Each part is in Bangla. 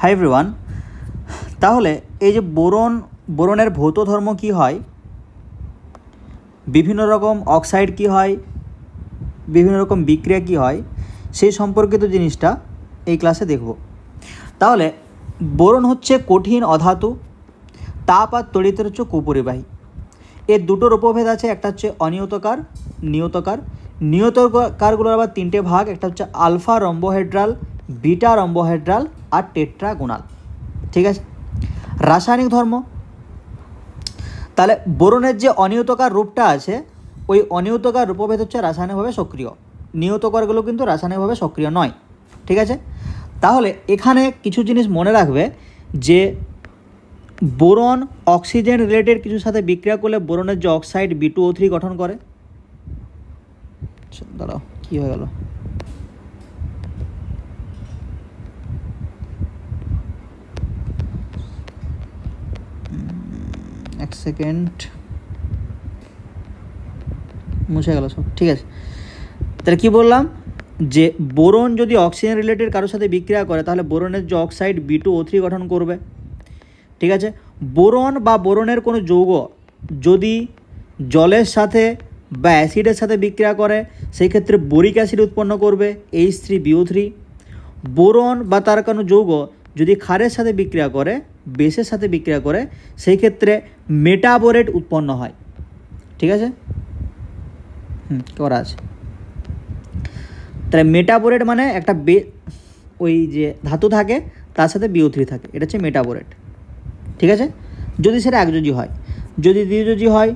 Hi everyone. তাহলে এই যে বোরনের ভৌত ধর্ম কি হয়, বিভিন্ন রকম অক্সাইড কি হয়, বিভিন্ন রকম বিক্রিয়া কি হয়, সেই সম্পর্কিত জিনিসটা এই ক্লাসে দেখব। তাহলে বোরন হচ্ছে কঠিন অধাতু, তাপ আর তড়িতের হচ্ছে কুপরিবাহী। এর দুটো উপভেদ আছে, একটা হচ্ছে অনিয়তকার, নিয়তকার। নিয়তকারগুলোর আবার তিনটে ভাগ, একটা হচ্ছে আলফা রম্বোহেড্রাল, বিটা রম্বোহেড্রাল আর টেট্রাগোনাল। ঠিক আছে। রাসায়নিক ধর্ম, তাহলে বোরনের যে অনিয়তকার রূপটা আছে, ওই অনিয়তকার রূপভেদ হচ্ছে রাসায়নিকভাবে সক্রিয়, নিয়তকারগুলো কিন্তু রাসায়নিকভাবে সক্রিয় নয়। ঠিক আছে। তাহলে এখানে কিছু জিনিস মনে রাখবে যে বোরন অক্সিজেন রিলেটেড কিছুর সাথে বিক্রিয়া করলে বোরনের যে অক্সাইড B2O3 গঠন করে। দাঁড়াও, কী হয়ে গেল? এক সেকেন্ড, মুছে গেল সব। ঠিক আছে। তাহলে কী বললাম, যে বোরন যদি অক্সিজেন রিলেটেড কারোর সাথে বিক্রিয়া করে তাহলে বোরনের যে অক্সাইড B2O3 গঠন করবে। ঠিক আছে। বোরন বা বোরনের কোনো যৌগ যদি জলের সাথে বা অ্যাসিডের সাথে বিক্রিয়া করে সেই ক্ষেত্রে বোরিক অ্যাসিড উৎপন্ন করবে H3BO3। বোরন বা তার কোনো যৌগ যদি ক্ষারের সাথে বিক্রিয়া করে, বেসের সাথে বিক্রিয়া করে, সেই ক্ষেত্রে মেটাবোরেট উৎপন্ন হয়। ঠিক আছে, করা আছে। তাহলে মেটাবোরেট মানে একটা ওই যে ধাতু থাকে তার সাথে BO3 থাকে, এটা হচ্ছে মেটাবোরেট। ঠিক আছে। যদি সেটা একযোজী হয়, যদি দ্বিযোজী হয়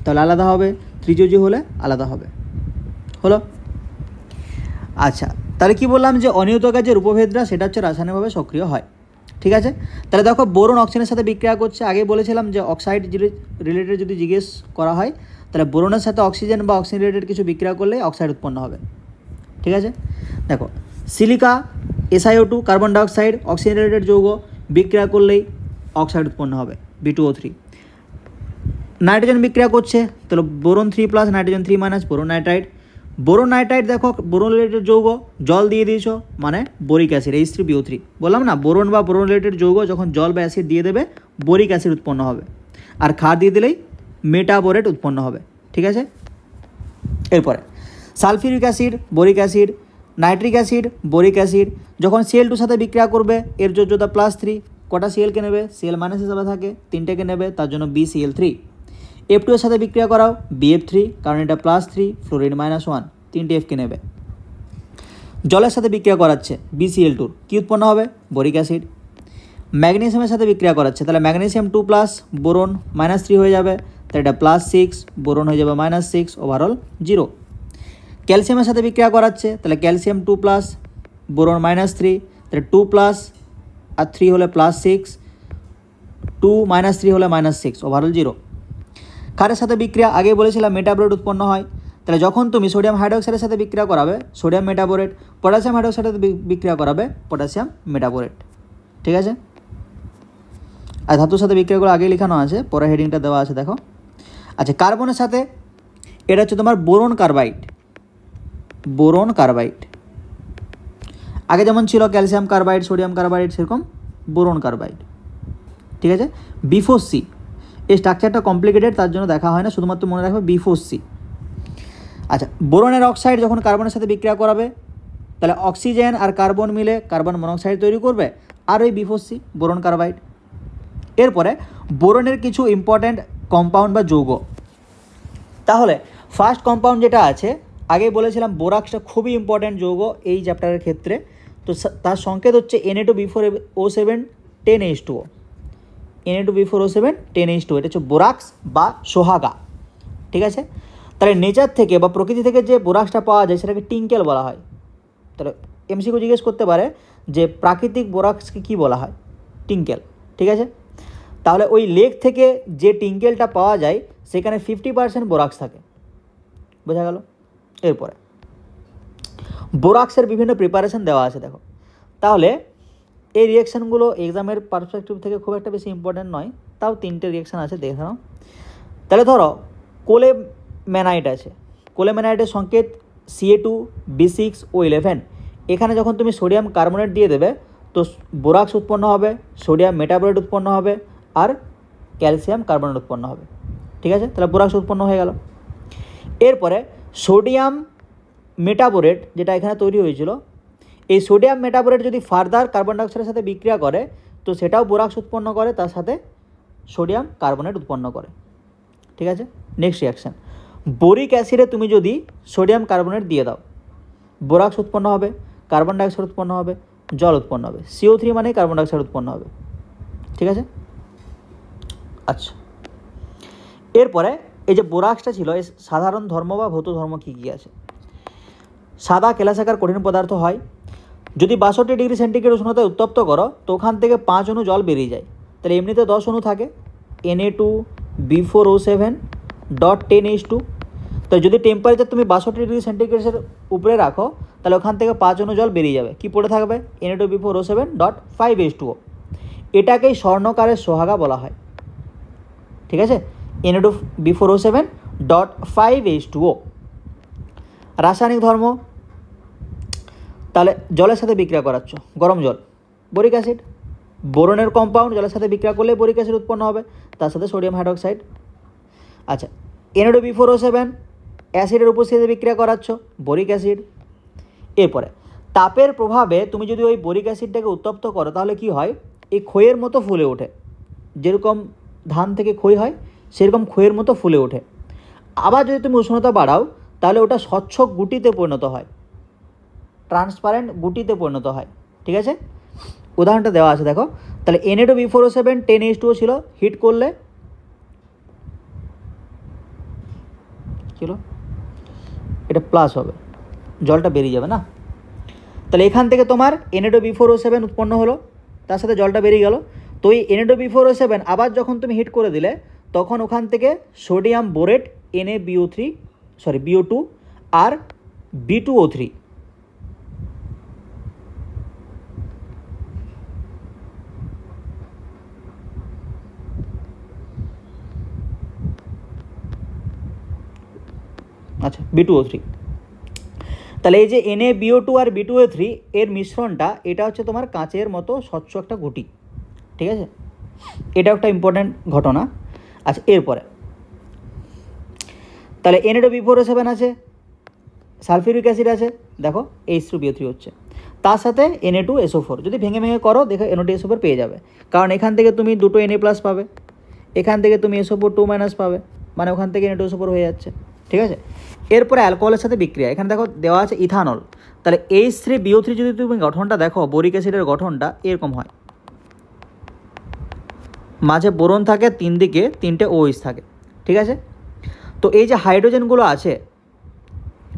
তাহলে আলাদা হবে, ত্রিযোজী হলে আলাদা হবে। হলো? আচ্ছা, তাহলে কি বললাম যে অনিয়তকার যে রূপভেদটা সেটা হচ্ছে রাসায়নিকভাবে সক্রিয় হয়। ঠিক আছে। তাহলে দেখো বোরন অক্সিজেনের সাথে বিক্রিয়া করছে। আগে বলেছিলাম যে অক্সাইড রিলেটেড যদি জিজ্ঞেস করা হয় তাহলে বোরনের সাথে অক্সিজেন বা অক্সিজেন রিলেটেড কিছু বিক্রিয়া করলে অক্সাইড উৎপন্ন হবে। ঠিক আছে। দেখো silica SiO2 carbon dioxide oxygen related যৌগ বিক্রিয়া করলেই অক্সাইড উৎপন্ন হবে B2O3। নাইট্রোজেন বিক্রিয়া করছে তাহলে boron 3+ nitrogen 3- boron nitrite. Boron nitrite দেখো বোরন রিলেটেড যৌগ, জল দিয়ে দিয়েছো মানে বোরিক অ্যাসিড H3BO3। বললাম না, বোরন বা বোরন রিলেটেড যৌগ যখন জল বা অ্যাসিড দিয়ে দেবে বোরিক অ্যাসিড উৎপন্ন হবে, আর ক্ষার দিয়ে দিলেই মেটাবোরেট উৎপন্ন হবে। ঠিক আছে। এরপরে sulphuric acid, boric acid, nitric acid, boric acid যখন Cl2 সাথে বিক্রিয়া করবে এর যোজ্যতা +3। কটা Cl-কে নেবে? Cl- হিসাবে থাকে, 3টেকে নেবে, তার জন্য BCl3। F2 এর সাথে বিক্রিয়া করাও BF3, কারণ এটা +3, ফ্লোরিন -1, 3টে F-কে নেবে। জলের সাথে বিক্রিয়া করাচ্ছে BCl2, কী উৎপন্ন হবে? Boric acid. ম্যাগনেসিয়ামের সাথে বিক্রিয়া করাচ্ছে তাহলে ম্যাগনেসিয়াম 2+, বোরন -3 হয়ে যাবে, তাহলে এটা +6, বোরন হয়ে যাবে -6, ওভারঅল 0। ক্যালসিয়ামের সাথে বিক্রিয়া করাচ্ছে তাহলে ক্যালসিয়াম 2+, বোরন -3, তাহলে 2+ আর 3 হলে +6, 2 - 3 হলে -6, ওভারঅল 0। ক্ষারের সাথে বিক্রিয়া আগে বলেছিলাম মেটাবোরেট উৎপন্ন হয়, তাহলে যখন তুমি সোডিয়াম হাইড্রোক্সাইডের সাথে বিক্রিয়া করাবে সোডিয়াম মেটাবোরেট, পটাশিয়াম হাইড্রোক্সাইডের সাথে বিক্রিয়া করাবে পটাশিয়াম মেটাবোরেট। ঠিক আছে। আর ধাতুর সাথে বিক্রিয়াগুলো আগেই লেখানো আছে, পরে হেডিংটা দেওয়া আছে দেখো। আচ্ছা, কার্বনের সাথে এটা হচ্ছে তোমার বোরন কার্বাইড। বোরন কার্বাইড আগে যেমন ছিল ক্যালসিয়াম কার্বাইড, সোডিয়াম কার্বাইড, সেরকম বোরন কার্বাইড। ঠিক আছে। B4C, এই স্ট্রাকচারটা কমপ্লিকেটেড, তার জন্য দেখা হয় না, শুধুমাত্র মনে রাখবে B4C। আচ্ছা, বোরনের অক্সাইড যখন কার্বনের সাথে বিক্রিয়া করাবে তাহলে অক্সিজেন আর কার্বন মিলে কার্বন মনোক্সাইড তৈরি করবে, আর ওই B4C বোরন কার্বাইড। এরপরে বোরনের কিছু ইম্পর্ট্যান্ট কম্পাউন্ড বা যৌগ। তাহলে ফার্স্ট কম্পাউন্ড যেটা আছে, আগেই বলেছিলাম বোরাক্সটা খুবই ইম্পর্ট্যান্ট যৌগ এই চ্যাপ্টারের ক্ষেত্রে। তো তার সংকেত হচ্ছে Na2B4O7 10H2O। Na2B4O7 10H2O, এটা হচ্ছে বোরাক্স বা সোহাগা। ঠিক আছে। তাহলে নেচার থেকে বা প্রকৃতি থেকে যে বোরাক্সটা পাওয়া যায় সেটাকে টিঙ্কেল বলা হয়। তাহলে MCQ জিজ্ঞেস করতে পারে যে প্রাকৃতিক বোরাক্সকে কী বলা হয়? টিঙ্কেল। ঠিক আছে। তাহলে ওই লেক থেকে যে টিঙ্কেলটা পাওয়া যায় সেখানে 50% বোরাক্স থাকে। বোঝা গেল? এরপরে বোরাক্সের বিভিন্ন প্রিপারেশন দেওয়া আছে দেখো। তাহলে এই রিয়াকশানগুলো এক্সামের পারস্পেক্টিভ থেকে খুব একটা বেশি ইম্পর্ট্যান্ট নয়, তাও 3টে রিয়াকশান আছে, দেখে নাও। তাহলে ধরো কোলেম্যানাইট আছে, কোলেম্যানাইটের সংকেত Ca2B6O11। এখানে যখন তুমি সোডিয়াম কার্বনেট দিয়ে দেবে তো বোরাক্স উৎপন্ন হবে, সোডিয়াম মেটাবোরেট উৎপন্ন হবে, আর ক্যালসিয়াম কার্বনেট উৎপন্ন হবে। ঠিক আছে, তাহলে বোরাক্স উৎপন্ন হয়ে গেল। এরপরে সোডিয়াম মেটাবোরেট যেটা এখানে তৈরি হয়েছিল, এই সোডিয়াম মেটাবোরেট যদি ফার্দার কার্বন ডাইঅক্সাইডের সাথে বিক্রিয়া করে তো সেটাও বোরাক্স উৎপন্ন করে, তার সাথে সোডিয়াম কার্বনেট উৎপন্ন করে। ঠিক আছে, নেক্সট রিয়াকশান, বোরিক অ্যাসিডে তুমি যদি সোডিয়াম কার্বনেট দিয়ে দাও, বোরাক্স উৎপন্ন হবে, কার্বন ডাইঅক্সাইড উৎপন্ন হবে, জল উৎপন্ন হবে। CO3 মানে কার্বন ডাইঅক্সাইড উৎপন্ন হবে। ঠিক আছে, আচ্ছা, এরপরে এই যে বোরাক্সটা ছিল, এর সাধারণ ধর্ম বা ভৌত ধর্ম কী কী আছে? সাদা কেলাসাকার কঠিন পদার্থ হয়। যদি 62 ডিগ্রি সেন্টিগ্রেড উষ্ণতায় উত্তপ্ত করো তো ওখান থেকে 5 অণু জল বেরিয়ে যায়। তাহলে এমনিতে 10 অণু থাকে, Na2B4O7.10H2। তো যদি টেম্পারেচার তুমি 62 ডিগ্রি সেন্টিগ্রেডের উপরে রাখো তাহলে ওখান থেকে 5 অণু জল বেরিয়ে যাবে। কি পড়ে থাকবে? Na2B4O7.5H2O। এটাকেই স্বর্ণকারের সোহাগা বলা হয়। ঠিক আছে, Na2B4O7.5H2O। রাসায়নিক ধর্ম, তাহলে জলের সাথে বিক্রিয়া করাচ্ছ, গরম জল, বোরিক অ্যাসিড। বোরনের কম্পাউন্ড জলের সাথে বিক্রিয়া করলে বোরিক অ্যাসিড উৎপন্ন হবে, তার সাথে সোডিয়াম হাইড্রোক্সাইড। আচ্ছা, Na2B4O7 অ্যাসিডের উপস্থিতিতে বিক্রিয়া করাচ্ছ, বোরিক অ্যাসিড। এরপরে তাপের প্রভাবে তুমি যদি ওই বোরিক অ্যাসিডটাকে উত্তপ্ত করো তাহলে কি হয়? এই খইয়ের মতো ফুলে ওঠে, যেরকম ধান থেকে খই হয় সেরকম খইয়ের মতো ফুলে ওঠে। আবার যদি তুমি উষ্ণতা বাড়াও তাহলে ওটা স্বচ্ছ গুটিতে পরিণত হয়, ট্রান্সপারেন্ট গুটিতে পরিণত হয়। ঠিক আছে, উদাহরণটা দেওয়া আছে দেখো। তাহলে Na2B4O7 10H2O ছিল, হিট করলে ছিল, এটা প্লাস হবে, জলটা বেরিয়ে যাবে না। তাহলে এখান থেকে তোমার Na2B4O7 উৎপন্ন হলো, তার সাথে জলটা বেরিয়ে গেল। তো এই Na2B4O7 আবার যখন তুমি হিট করে দিলে তখন ওখান থেকে সোডিয়াম বোরেট BO2 আর B2O3 আচ্ছা B2O3। তাহলে এই যে NaBO2 আর B2O3 এর মিশ্রণটা, এটা হচ্ছে তোমার কাঁচের মতো স্বচ্ছ একটা গুটি। ঠিক আছে, এটা একটা ইম্পর্ট্যান্ট ঘটনা। আচ্ছা, এরপরে তাহলে Na2B4O7 আছে, সালফিউরিক অ্যাসিড আছে, দেখো H2BO3 হচ্ছে, তার সাথে Na2SO4। যদি ভেঙে ভেঙে করো দেখো Na2SO4 পেয়ে যাবে, কারণ এখান থেকে তুমি দুটো Na+ পাবে, এখান থেকে তুমি SO4 2- পাবে, মানে ওখান থেকে Na2SO4 হয়ে যাচ্ছে। ঠিক আছে, এরপরে অ্যালকোহলের সাথে বিক্রিয়া, এখানে দেখো দেওয়া আছে ইথানল। তাহলে H3BO3 যদি তুমি গঠনটা দেখো, বোরিক অ্যাসিডের গঠনটা এরকম হয়, মাঝে বোরন থাকে, তিন দিকে 3টে OH থাকে। ঠিক আছে, তো এই যে হাইড্রোজেনগুলো আছে,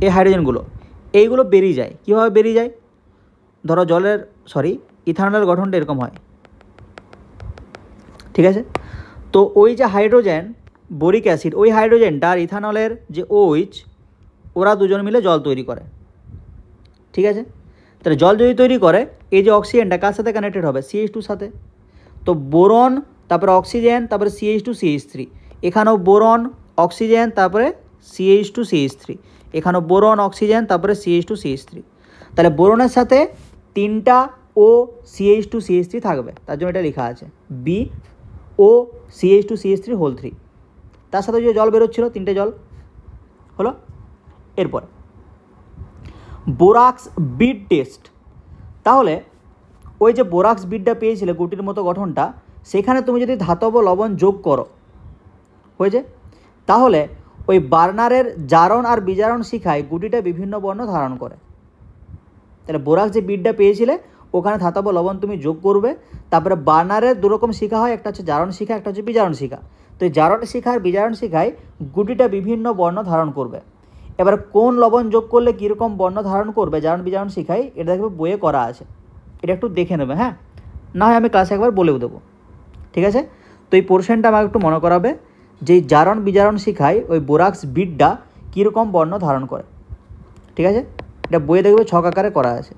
এই হাইড্রোজেনগুলো এইগুলো বেরিয়ে যায়। কীভাবে বেরিয়ে যায়? ধরো ইথানলের গঠনটা এরকম হয়। ঠিক আছে, তো ওই যে হাইড্রোজেন বোরিক অ্যাসিড, ওই হাইড্রোজেনটা আর ইথানলের যে OH, ওরা দুজন মিলে জল তৈরি করে। ঠিক আছে, তাহলে জল যদি তৈরি করে, এই যে অক্সিজেনটা কার সাথে কানেক্টেড হবে? CH2 সাথে। তো বোরন, তারপরে অক্সিজেন, তারপরে CH2 CH3, এখানেও বোরন অক্সিজেন, তারপরে CH2 CH3, এখানেও বোরন অক্সিজেন, তারপরে CH2 CH3। তাহলে বোরনের সাথে 3টা O CH2 CH3 থাকবে, তার জন্য এটা লেখা আছে BO CH2 CH3 হোল 3। তার সাথে যে জল বেরোচ্ছিল 3টে জল হলো। এরপর বোরাক্স বিড টেস্ট, তাহলে ওই যে বোরাক্স বিডটা পেয়েছিলে গুটির মতো গঠনটা, সেখানে তুমি যদি ধাতব লবণ যোগ করো হয়েছে, তাহলে ওই বার্নারের জারণ আর বিজারণ শিখায় গুটিটা বিভিন্ন বর্ণ ধারণ করে। তাহলে বোরাক্স যে বিডটা পেয়েছিলে ওখানে ধাতব লবণ তুমি যোগ করবে, তারপরে বার্নারের দুরকম শিখা হয়, একটা হচ্ছে জারণ শিখা, একটা হচ্ছে বিজারণ শিখা। তো এই জারণ শিখা আর বিজারণ শিখায় গুটিটা বিভিন্ন বর্ণ ধারণ করবে। এবার কোন লবণ যোগ করলে কীরকম বর্ণ ধারণ করবে জারণ বিজারণ শিখাই, এটা দেখবে বইয়ে করা আছে, এটা একটু দেখে নেবে। হ্যাঁ, না হয় আমি ক্লাসে একবার বলেও দেবো। ঠিক আছে, তো এই পোর্শনটা আমাকে একটু মনে করাবে যে জারণ বিজারণ শিখায় ওই বোরাক্স বিডটা কীরকম বর্ণ ধারণ করে। ঠিক আছে, এটা বইয়ে দেখবে ছক আকারে করা আছে।